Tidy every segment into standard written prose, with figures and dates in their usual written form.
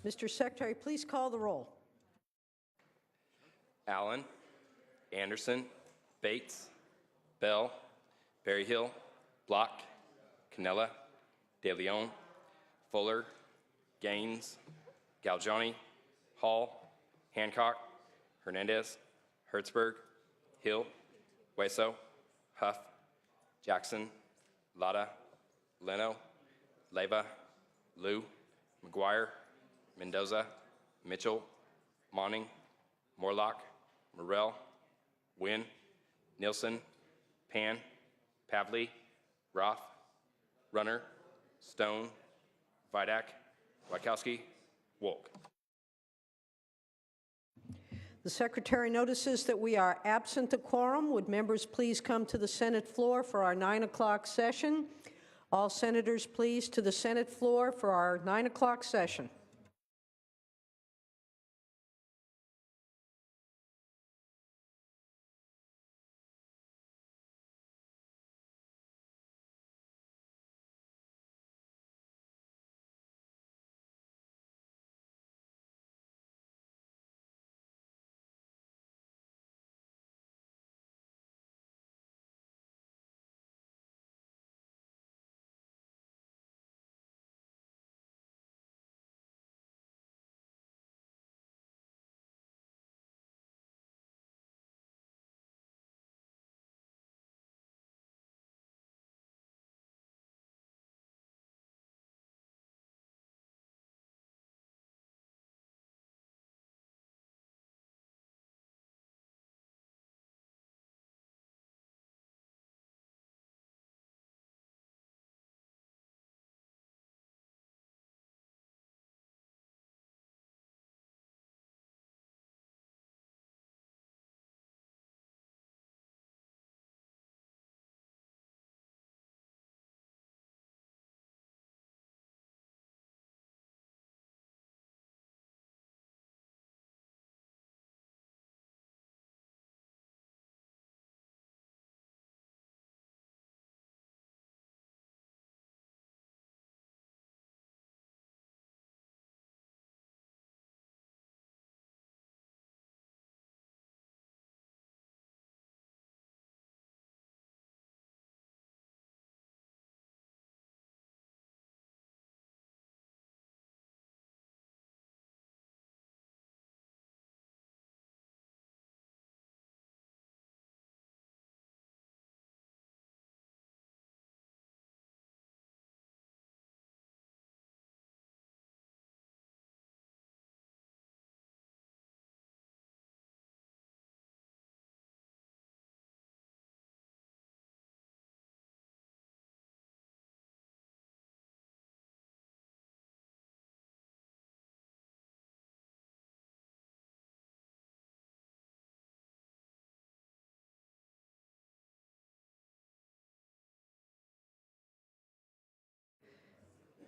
Mr. Secretary, please call the roll. Allen, Anderson, Bates, Bell, Berryhill, Block, Cannella, De Leon, Fuller, Gaines, Galgiani, Hall, Hancock, Hernandez, Hertzberg, Hill, Hueso, Huff, Jackson, Latta, Leno, Leyva, Liu, McGuire, Mendoza, Mitchell, Monning, Morlock, Morrell, Wynn, Nielsen, Pan, Pavley, Roth, Runner, Stone, Vidak, Wachowski, Wolk. The Secretary notices that we are absent a quorum. Would members please come to the Senate floor for our 9 o'clock session? All senators, please, to the Senate floor for our 9 o'clock session.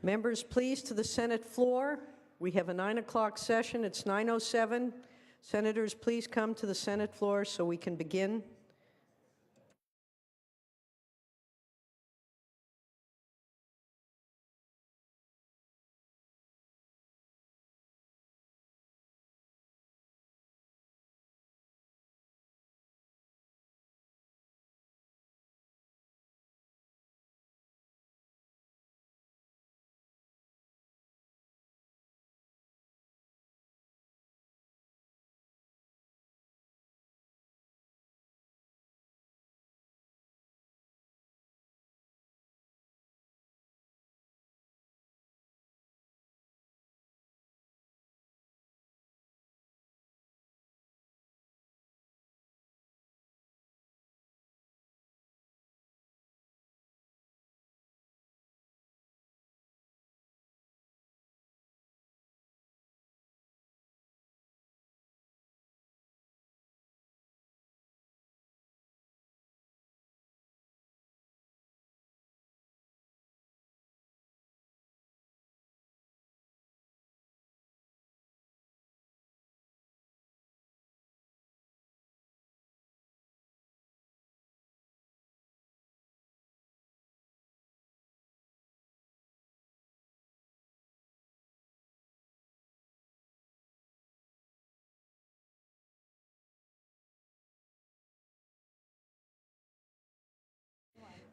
Members, please, to the Senate floor. We have a 9 o'clock session. It's 9:07. Senators, please come to the Senate floor so we can begin.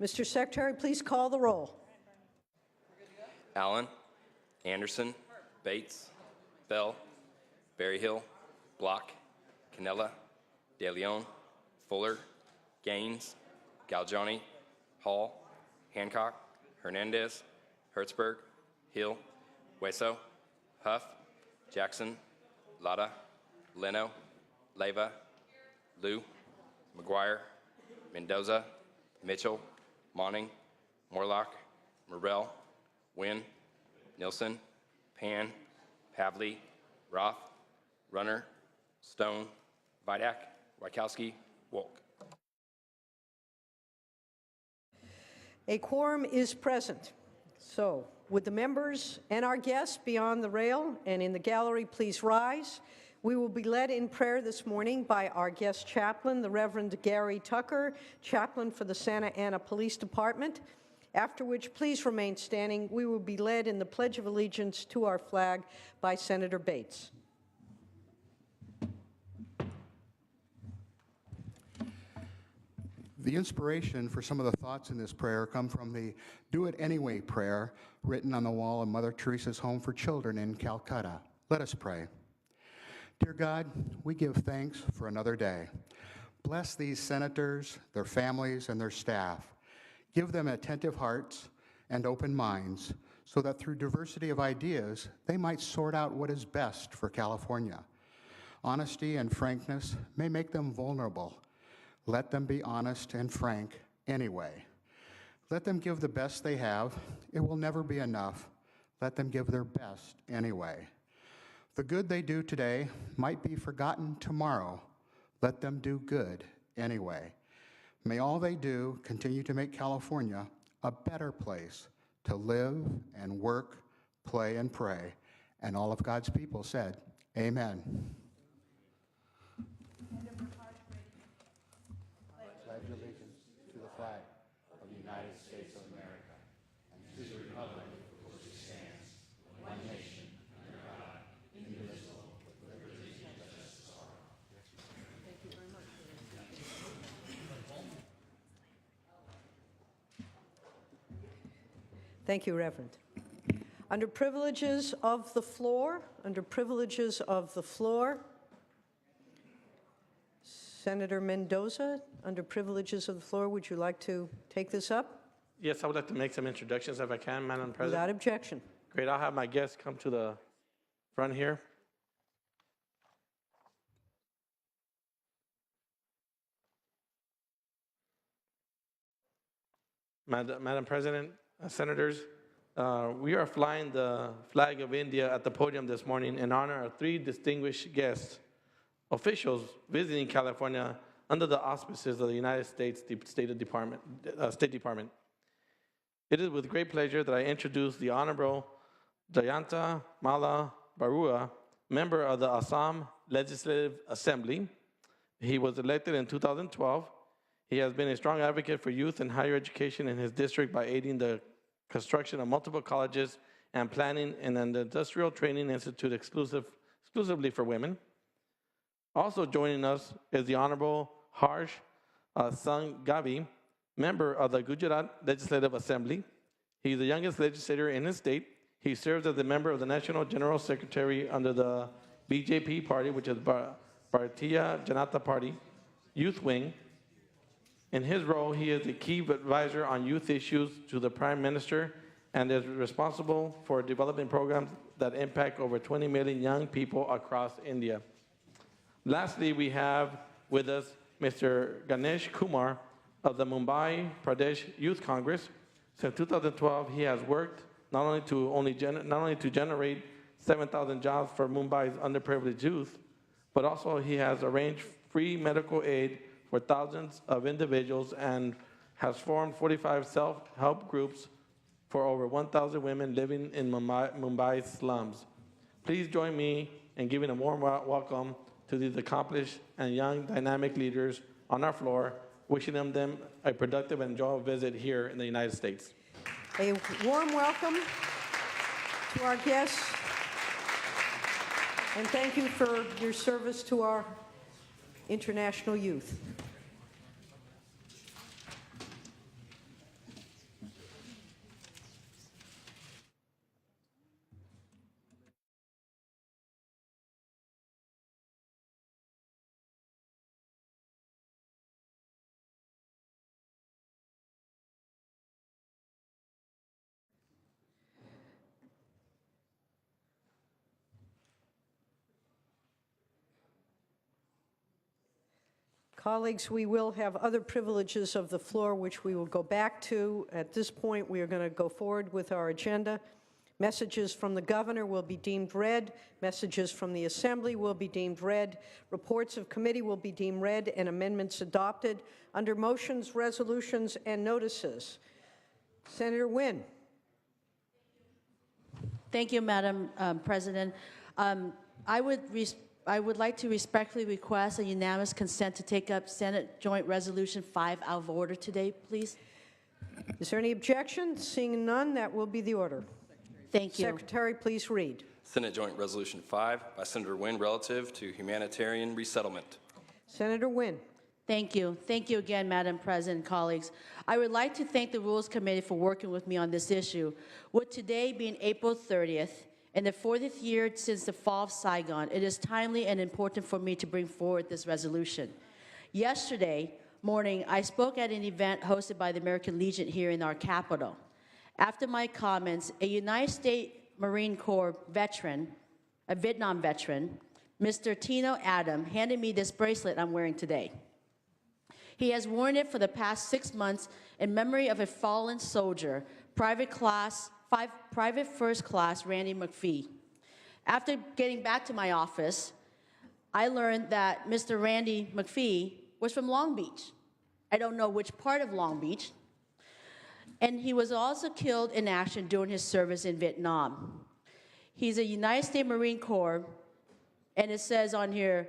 Mr. Secretary, please call the roll. Allen, Anderson, Bates, Bell, Berryhill, Block, Canella, De Leon, Fuller, Gaines, Galgiani, Hall, Hancock, Hernandez, Hertzberg, Hill, Hueso, Huff, Jackson, Lada, Leno, Leyva, Liu, McGuire, Mendoza, Mitchell, Monning, Morlock, Morrell, Wynn, Nilsson, Pan, Pavley, Roth, Runner, Stone, Vidak, Wykowski, Wolk. A quorum is present. So, would the members and our guests be on the rail and in the gallery please rise? We will be led in prayer this morning by our guest chaplain, the Reverend Gary Tucker, chaplain for the Santa Ana Police Department, after which please remain standing. We will be led in the Pledge of Allegiance to our flag by Senator Bates. The inspiration for some of the thoughts in this prayer come from the Do It Anyway prayer written on the wall of Mother Teresa's Home for Children in Calcutta. Let us pray. Dear God, we give thanks for another day. Bless these senators, their families, and their staff. Give them attentive hearts and open minds so that through diversity of ideas, they might sort out what is best for California. Honesty and frankness may make them vulnerable. Let them be honest and frank anyway. Let them give the best they have. It will never be enough. Let them give their best anyway. The good they do today might be forgotten tomorrow. Let them do good anyway. May all they do continue to make California a better place to live and work, play and pray. And all of God's people said, amen. Pledge allegiance to the flag of the United States of America and to the republic for which it stands, one nation, under God, indivisible, with liberty and justice for all. Thank you very much. Thank you, Reverend. Under privileges of the floor, Senator Mendoza, under privileges of the floor, would you like to take this up? Yes, I would like to make some introductions if I can, Madam President. Without objection. Great, I'll have my guests come to the front here. Madam President, Senators, we are flying the flag of India at the podium this morning in honor of 3 distinguished guests, officials visiting California under the auspices of the United States State Department. It is with great pleasure that I introduce the Honorable Jayanta Mala Barua, member of the Assam Legislative Assembly. He was elected in 2012. He has been a strong advocate for youth and higher education in his district by aiding the construction of multiple colleges and planning an industrial training institute exclusively for women. Also joining us is the Honorable Harsh Sanghavi, member of the Gujarat Legislative Assembly. He's the youngest legislator in his state. He serves as a member of the National General Secretary under the BJP party, which is Bharatiya Janata Party, Youth Wing. In his role, he is the key advisor on youth issues to the Prime Minister and is responsible for developing programs that impact over 20 million young people across India. Lastly, we have with us Mr. Ganesh Kumar of the Mumbai Pradesh Youth Congress. Since 2012, he has worked not only to generate 7,000 jobs for Mumbai's underprivileged youth, but also he has arranged free medical aid for thousands of individuals and has formed 45 self-help groups for over 1,000 women living in Mumbai's slums. Please join me in giving a warm welcome to these accomplished and young dynamic leaders on our floor, wishing them a productive and enjoyable visit here in the United States. A warm welcome to our guests, and thank you for your service to our international youth. Colleagues, we will have other privileges of the floor, which we will go back to. At this point, we are going to go forward with our agenda. Messages from the governor will be deemed read. Messages from the assembly will be deemed read. Reports of committee will be deemed read and amendments adopted. Under motions, resolutions, and notices, Senator Wynne. Thank you, Madam President. I would like to respectfully request a unanimous consent to take up Senate Joint Resolution 5 out of order today, please. Is there any objection? Seeing none, that will be the order. Thank you. Secretary, please read. Senate Joint Resolution 5 by Senator Wynne relative to humanitarian resettlement. Senator Wynne. Thank you. Thank you again, Madam President and colleagues. I would like to thank the Rules Committee for working with me on this issue. With today being April 30th, and the 40th year since the fall of Saigon, it is timely and important for me to bring forward this resolution. Yesterday morning, I spoke at an event hosted by the American Legion here in our capital. After my comments, a United States Marine Corps veteran, a Vietnam veteran, Mr. Tino Adam, handed me this bracelet I'm wearing today. He has worn it for the past 6 months in memory of a fallen soldier, Private First Class Randy McPhee. After getting back to my office, I learned that Mr. Randy McPhee was from Long Beach. I don't know which part of Long Beach. And he was also killed in action during his service in Vietnam. He's a United States Marine Corps, and it says on here,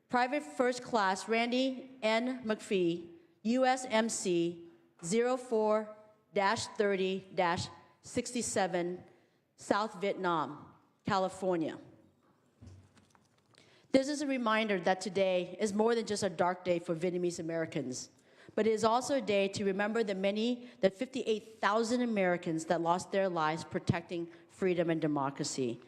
Private First Class Randy N. McPhee, USMC 04-30-67, South Vietnam, California. This is a reminder that today is more than just a dark day for Vietnamese Americans, but it is also a day to remember the 58,000 Americans that lost their lives protecting freedom and democracy.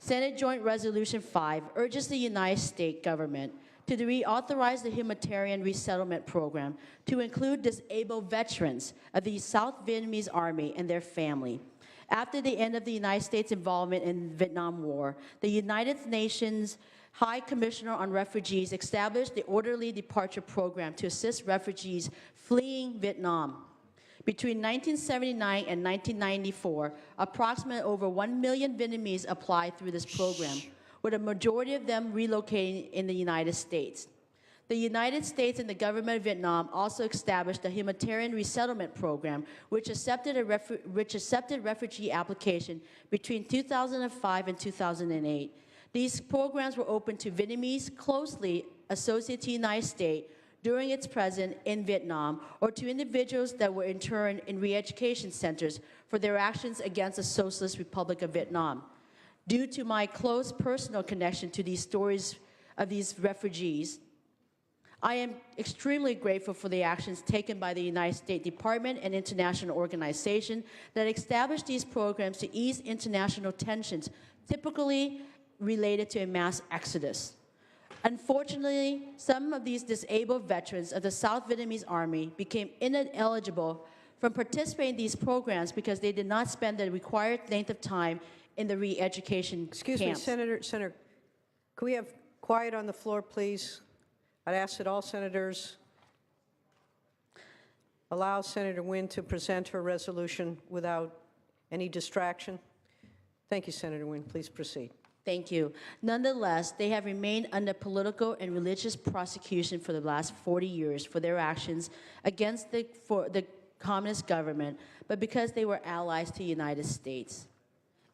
Senate Joint Resolution 5 urges the United States government to reauthorize the humanitarian resettlement program to include disabled veterans of the South Vietnamese Army and their family. After the end of the United States' involvement in the Vietnam War, the United Nations High Commissioner on Refugees established the Orderly Departure Program to assist refugees fleeing Vietnam. Between 1979 and 1994, approximately over 1 million Vietnamese applied through this program, with a majority of them relocating in the United States. The United States and the government of Vietnam also established a humanitarian resettlement program, which accepted refugee application between 2005 and 2008. These programs were open to Vietnamese closely associated to the United States during its presence in Vietnam, or to individuals that were interned in re-education centers for their actions against the Socialist Republic of Vietnam. Due to my close personal connection to these stories of these refugees, I am extremely grateful for the actions taken by the United States Department and international organizations that established these programs to ease international tensions, typically related to a mass exodus. Unfortunately, some of these disabled veterans of the South Vietnamese Army became ineligible from participating in these programs because they did not spend the required length of time in the re-education camps. Excuse me, Senator, can we have quiet on the floor, please? I'd ask that all senators allow Senator Wynne to present her resolution without any distraction. Thank you, Senator Wynne. Please proceed. Thank you. Nonetheless, they have remained under political and religious prosecution for the last 40 years for their actions against the communist government, but because they were allies to the United States.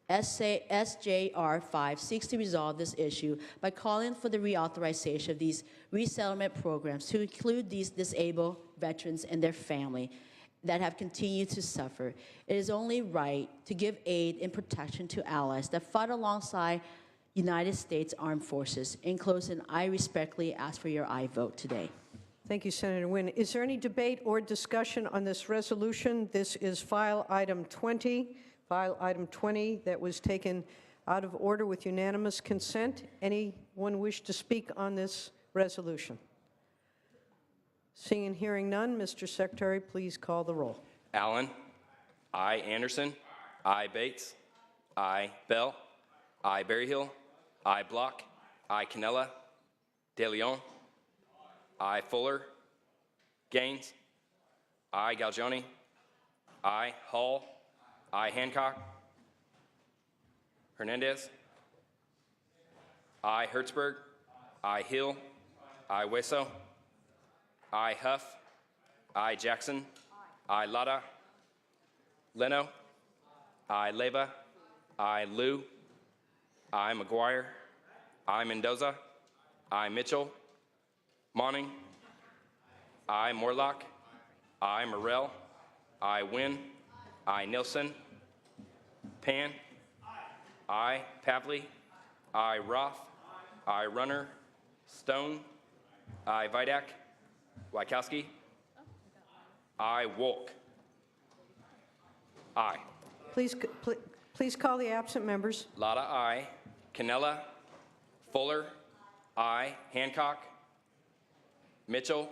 SJR 5 seeks to resolve this issue by calling for the reauthorization of these resettlement programs to include these disabled veterans and their family that have continued to suffer. It is only right to give aid and protection to allies that fought alongside United States Armed Forces. In closing, I respectfully ask for your aye vote today. Thank you, Senator Wynne. Is there any debate or discussion on this resolution? This is file item 20. File item 20 that was taken out of order with unanimous consent. Anyone wish to speak on this resolution? Seeing and hearing none, Mr. Secretary, please call the roll. Allen. I. Anderson. I. Bates. I. Bell. I. Berryhill. I. Block. I. Cannella. De Leon. I, Fuller. Gaines. I, Galgioni. I, Hall. I, Hancock. Hernandez. I, Hertzberg. I, Hill. I, Hueso. I, Huff. I, Jackson. I, Lara. Leno. I, Leyva. I, Liu. I, McGuire. I, Mendoza. I, Mitchell. Monning. I, Morlock. I, Morrell. I, Wynn. I, Nilsson. Pan. I, Pavley. I, Roth. I, Runner. Stone. I, Vidak. Wykowski. I, Wolk. I. Please call the absent members. Lotta, I. Cannella. Fuller. I. Hancock. Mitchell.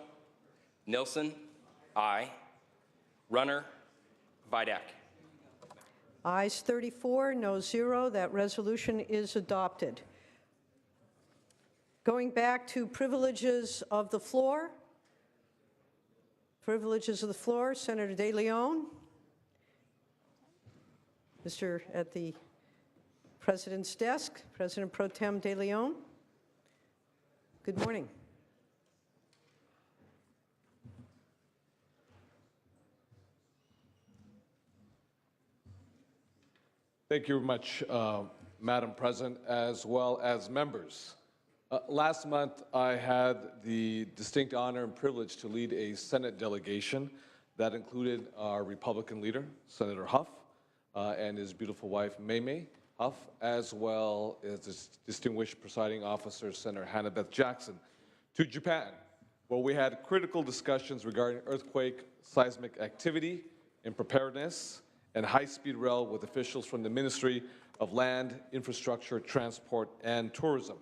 Nilsson. I. Runner. Vidak. Ayes 34, no 0. That resolution is adopted. Going back to privileges of the floor. Privileges of the floor, Senator De Leon. Mr. at the President's desk, President Pro Tem De Leon. Good morning. Thank you very much, Madam President, as well as members. Last month, I had the distinct honor and privilege to lead a Senate delegation that included our Republican leader, Senator Huff, and his beautiful wife, Maymay Huff, as well as his distinguished presiding officer, Senator Hannah Beth Jackson, to Japan, where we had critical discussions regarding earthquake seismic activity and preparedness, and high-speed rail with officials from the Ministry of Land, Infrastructure, Transport, and Tourism.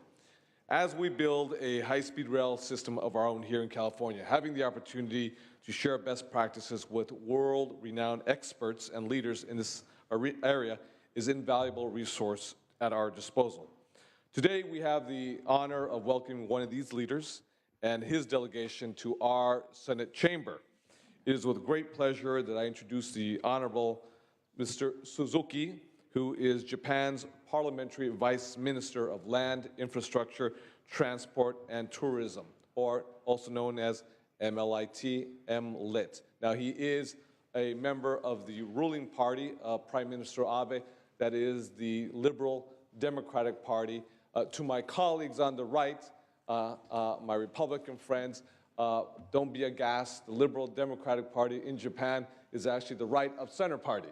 As we build a high-speed rail system of our own here in California, having the opportunity to share best practices with world-renowned experts and leaders in this area is an invaluable resource at our disposal. Today, we have the honor of welcoming one of these leaders and his delegation to our Senate chamber. It is with great pleasure that I introduce the Honorable Mr. Suzuki, who is Japan's Parliamentary Vice Minister of Land, Infrastructure, Transport, and Tourism, or also known as MLIT, MLIT. Now, he is a member of the ruling party of Prime Minister Abe, that is the Liberal Democratic Party. To my colleagues on the right, my Republican friends, don't be aghast. The Liberal Democratic Party in Japan is actually the right of center party,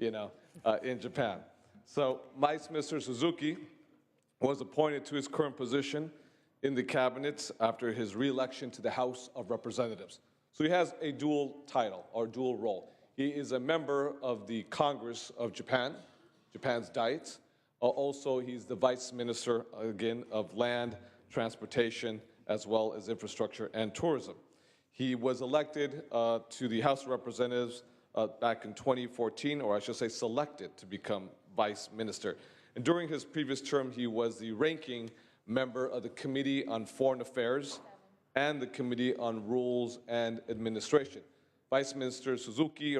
in Japan. So Vice Minister Suzuki was appointed to his current position in the cabinet after his re-election to the House of Representatives. So he has a dual title or dual role. He is a member of the Congress of Japan, Japan's Diet. Also, he's the Vice Minister, again, of Land, Transportation, as well as Infrastructure and Tourism. He was elected to the House of Representatives back in 2014, or I should say selected to become Vice Minister. And during his previous term, he was the ranking member of the Committee on Foreign Affairs and the Committee on Rules and Administration. Vice Minister Suzuki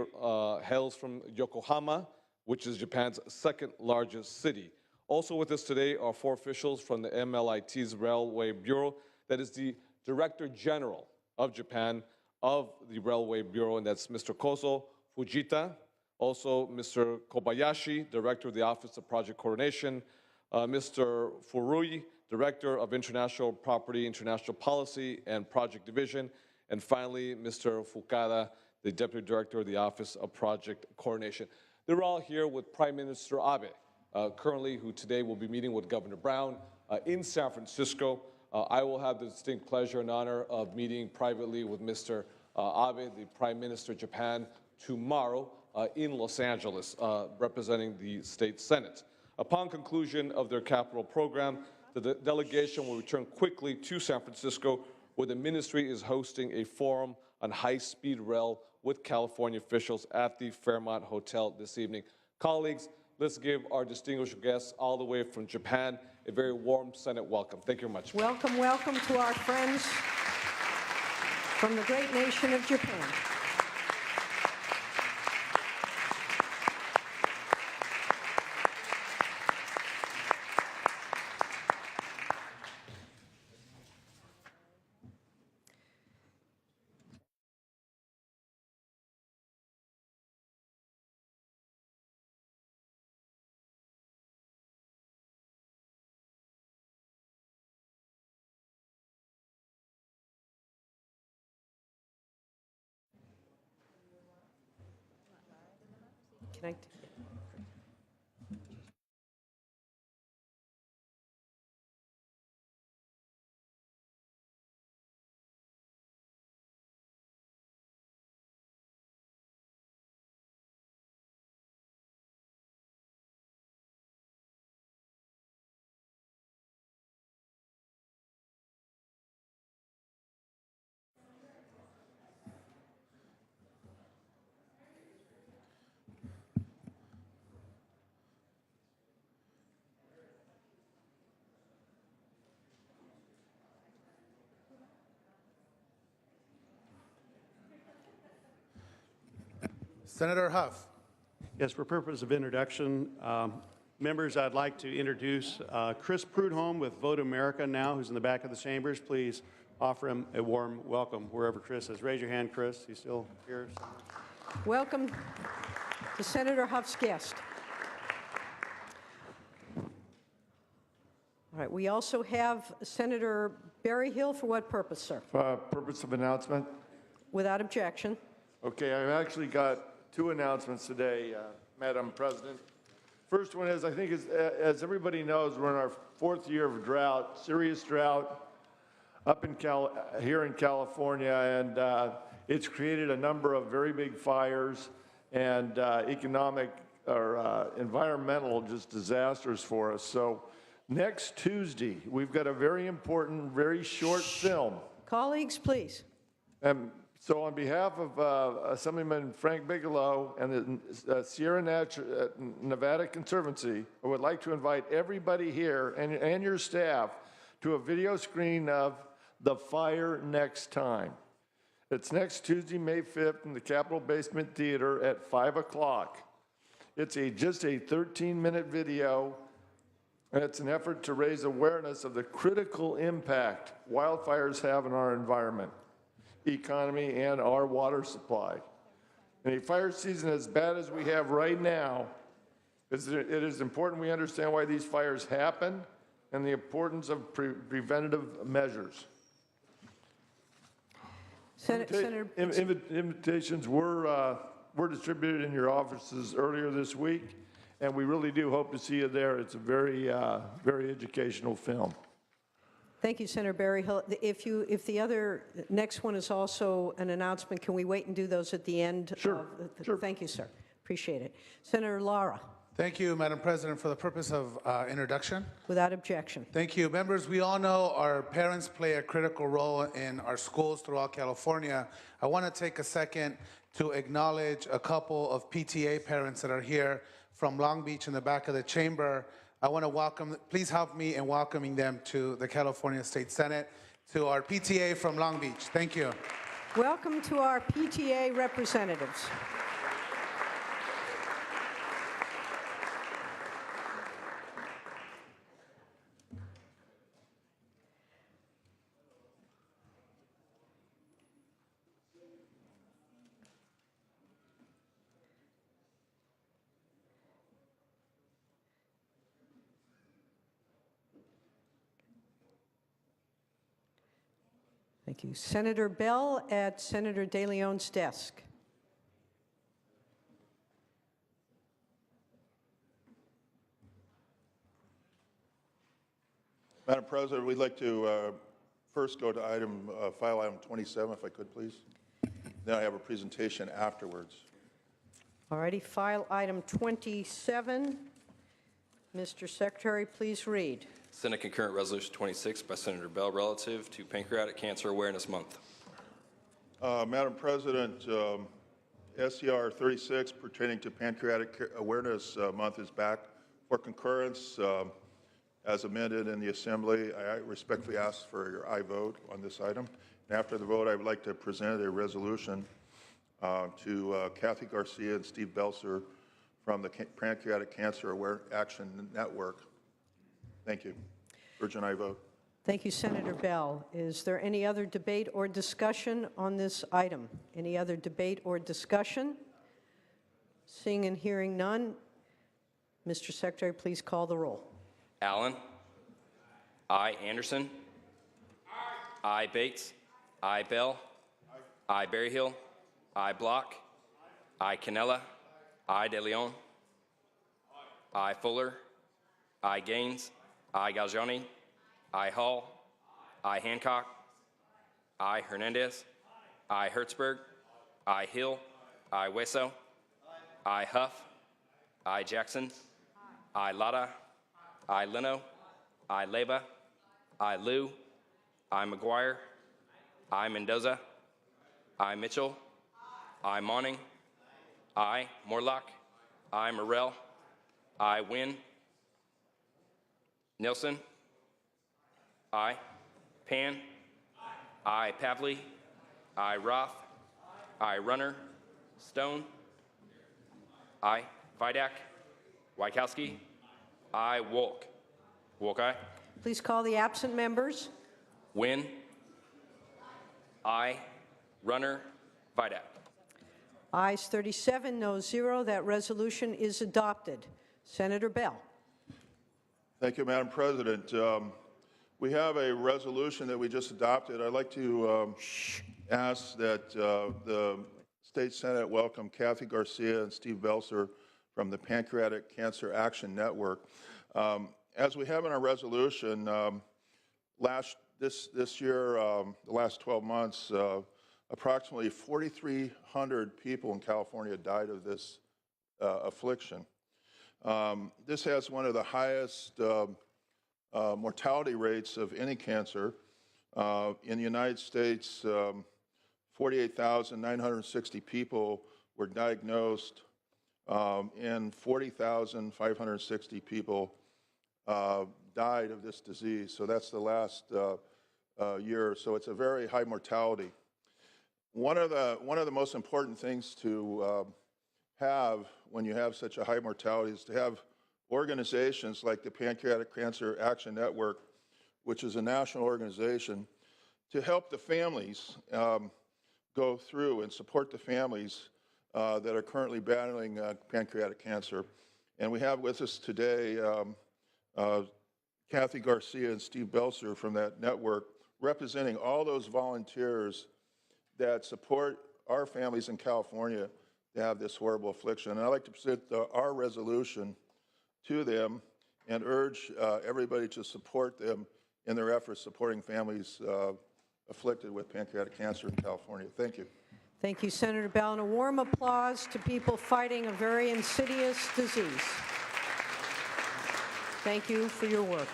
hails from Yokohama, which is Japan's second largest city. Also with us today are 4 officials from the MLIT's Railway Bureau, that is the Director General of Japan of the Railway Bureau, and that's Mr. Kozo Fujita, also Mr. Kobayashi, Director of the Office of Project Coordination, Mr. Furui, Director of International Property, International Policy, and Project Division, and finally, Mr. Fukada, the Deputy Director of the Office of Project Coordination. They're all here with Prime Minister Abe, currently, who today will be meeting with Governor Brown in San Francisco. I will have the distinct pleasure and honor of meeting privately with Mr. Abe, the Prime Minister of Japan, tomorrow in Los Angeles, representing the State Senate. Upon conclusion of their capital program, the delegation will return quickly to San Francisco, where the ministry is hosting a forum on high-speed rail with California officials at the Fairmont Hotel this evening. Colleagues, let's give our distinguished guests all the way from Japan a very warm Senate welcome. Thank you very much. Welcome, welcome to our friends from the great nation of Japan. Connect. Senator Huff. Yes, for purpose of introduction, members, I'd like to introduce Chris Prudhomme with Vote America Now, who's in the back of the chambers. Please offer him a warm welcome wherever Chris is. Raise your hand, Chris. He's still here. Welcome to Senator Huff's guest. All right, we also have Senator Berryhill. For what purpose, sir? Purpose of announcement. Without objection. Okay, I've actually got two announcements today, Madam President. First one is, I think as everybody knows, we're in our fourth year of drought, serious drought up in here in California, and it's created a number of very big fires and economic or environmental just disasters for us. So next Tuesday, we've got a very important, very short film. Colleagues, please. So on behalf of Assemblyman Frank Bigelow and the Sierra Nevada Conservancy, I would like to invite everybody here and your staff to a video screening of The Fire Next Time. It's next Tuesday, May 5th in the Capitol Basement Theater at 5 o'clock. It's just a 13-minute video, and it's an effort to raise awareness of the critical impact wildfires have on our environment, economy, and our water supply. In a fire season as bad as we have right now, it is important we understand why these fires happen and the importance of preventative measures. Senator. Invitations were distributed in your offices earlier this week, and we really do hope to see you there. It's a very, very educational film. Thank you, Senator Berryhill. If the other next one is also an announcement, can we wait and do those at the end? Sure. Sure. Thank you, sir. Appreciate it. Senator Lara. Thank you, Madam President, for the purpose of introduction. Without objection. Thank you. Members, we all know our parents play a critical role in our schools throughout California. I want to take a second to acknowledge a couple of PTA parents that are here from Long Beach in the back of the chamber. I want to welcome, please help me in welcoming them to the California State Senate, to our PTA from Long Beach. Thank you. Welcome to our PTA representatives. Thank you. Senator Bell at Senator De Leon's desk. Madam President, we'd like to first go to file item 27, if I could, please. Then I have a presentation afterwards. All righty, file item 27. Mr. Secretary, please read. Senate Concurrent Resolution 26 by Senator Bell relative to Pancreatic Cancer Awareness Month. Madam President, SCR 36 pertaining to Pancreatic Awareness Month is back for concurrence as amended in the Assembly. I respectfully ask for your aye vote on this item. After the vote, I would like to present a resolution to Kathy Garcia and Steve Belser from the Pancreatic Cancer Action Network. Thank you. Urgent I vote. Thank you, Senator Bell. Is there any other debate or discussion on this item? Any other debate or discussion? Seeing and hearing none, Mr. Secretary, please call the roll. Allen. I. Anderson. I. Bates. I. Bell. I. Berryhill. I. Block. I. Canella. I. De Leon. I. Fuller. I. Gaines. I. Galgiani. I. Hall. I. Hancock. I. Hernandez. I. Hertzberg. I. Hill. I. Weso. I. Huff. I. Jackson. I. Lada. I. Leno. I. Leyva. I. Liu. I. McGuire. I. Mendoza. I. Mitchell. I. Monning. I. Morlock. I. Morrell. I. Wynn. Nelson. I. Pan. I. Pavley. I. Roth. I. Runner. Stone. I. Vidak. Wykowski. I. Wolk. Wolk, aye. Please call the absent members. Wynn. I. Runner. Vidak. Ayes 37, no 0. That resolution is adopted. Senator Bell. Thank you, Madam President. We have a resolution that we just adopted. I'd like to ask that the State Senate welcome Kathy Garcia and Steve Belser from the Pancreatic Cancer Action Network. As we have in our resolution, this year, the last 12 months, approximately 4,300 people in California died of this affliction. This has one of the highest mortality rates of any cancer. In the United States, 48,960 people were diagnosed, and 40,560 people died of this disease. So that's the last year. So it's a very high mortality. One of the most important things to have when you have such a high mortality is to have organizations like the Pancreatic Cancer Action Network, which is a national organization, to help the families go through and support the families that are currently battling pancreatic cancer. And we have with us today Kathy Garcia and Steve Belser from that network, representing all those volunteers that support our families in California to have this horrible affliction. And I'd like to present our resolution to them and urge everybody to support them in their efforts supporting families afflicted with pancreatic cancer in California. Thank you. Thank you, Senator Bell. And a warm applause to people fighting a very insidious disease. Thank you for your work.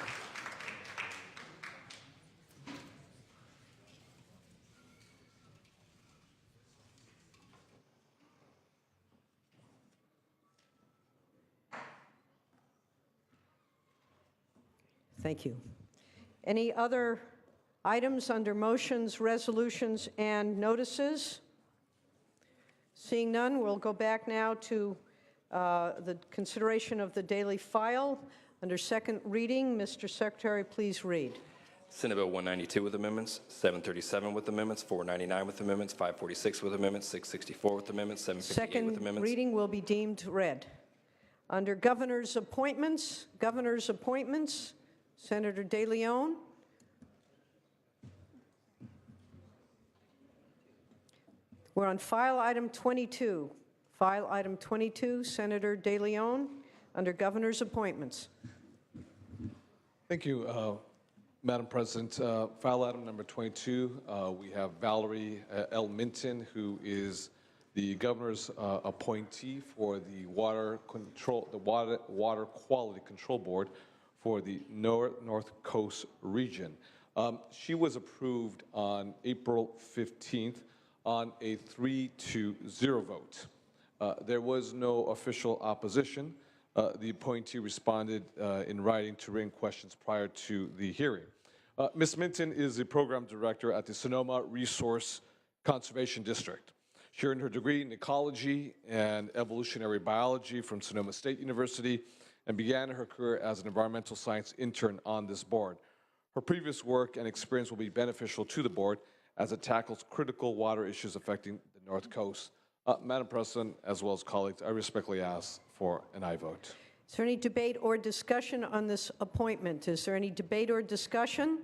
Thank you. Any other items under motions, resolutions, and notices? Seeing none, we'll go back now to the consideration of the daily file. Under second reading, Mr. Secretary, please read. Senate Bill 192 with amendments, 737 with amendments, 499 with amendments, 546 with amendments, 664 with amendments, 758 with Second amendments. reading will be deemed read. Under governor's appointments, Senator De Leon. We're on file item 22. File item 22, Senator De Leon, under governor's appointments. Thank you, Madam President. File item number 22, we have Valerie L. Minton, who is the governor's appointee for the Water Quality Control Board for the North Coast region. She was approved on April 15th on a 3-0 vote. There was no official opposition. The appointee responded in writing to written questions prior to the hearing. Ms. Minton is the program director at the Sonoma Resource Conservation District. She earned her degree in ecology and evolutionary biology from Sonoma State University and began her career as an environmental science intern on this board. Her previous work and experience will be beneficial to the board as it tackles critical water issues affecting the North Coast. Madam President, as well as colleagues, I respectfully ask for an aye vote. Is there any debate or discussion on this appointment? Is there any debate or discussion?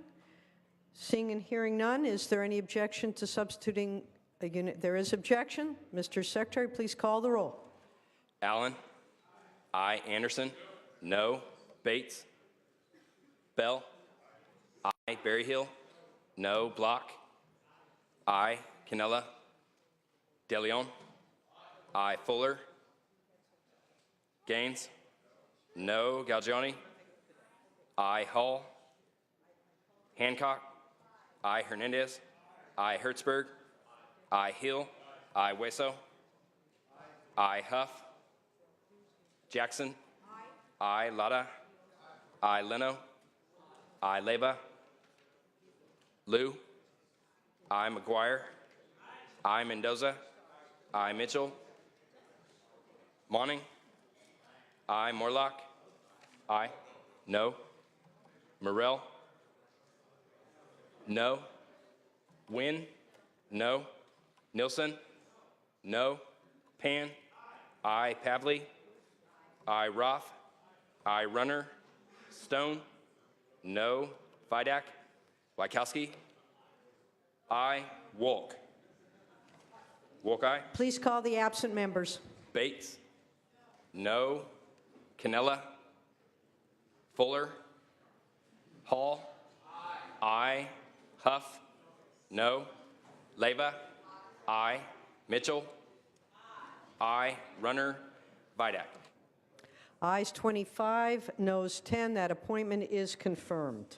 Seeing and hearing none, is there any objection to substituting a unit? There is objection. Mr. Secretary, please call the roll. Allen? Aye. Anderson? No. Bates? Bell? Aye. Berryhill? No. Block? Aye. Canella? De Leon? Aye. Fuller? Gaines? No. Galgiani? Aye. Hall? Hancock? Aye. Hernandez? Aye. Hertzberg? Aye. Hill? Aye. Hueso? Aye. Huff? Jackson? Aye. Lada? Aye. Leno? Aye. Leyva? Liu? Aye. McGuire? Aye. Mendoza? Aye. Mitchell? Monning? Aye. Morlock? Aye. No. Morrell? No. Wynn? No. Nilsson? No. Pan? Aye. Pavley? Aye. Roth? Aye. Runner? Stone? No. Vidak? Wykowski? Aye. Wolk? Wolk, aye. Please call the absent members. Bates? No. Canella? Fuller? Hall? Aye. Huff? No. Leyva? Aye. Mitchell? Aye. Runner? Vidak? Ayes 25, noes 10. That appointment is confirmed.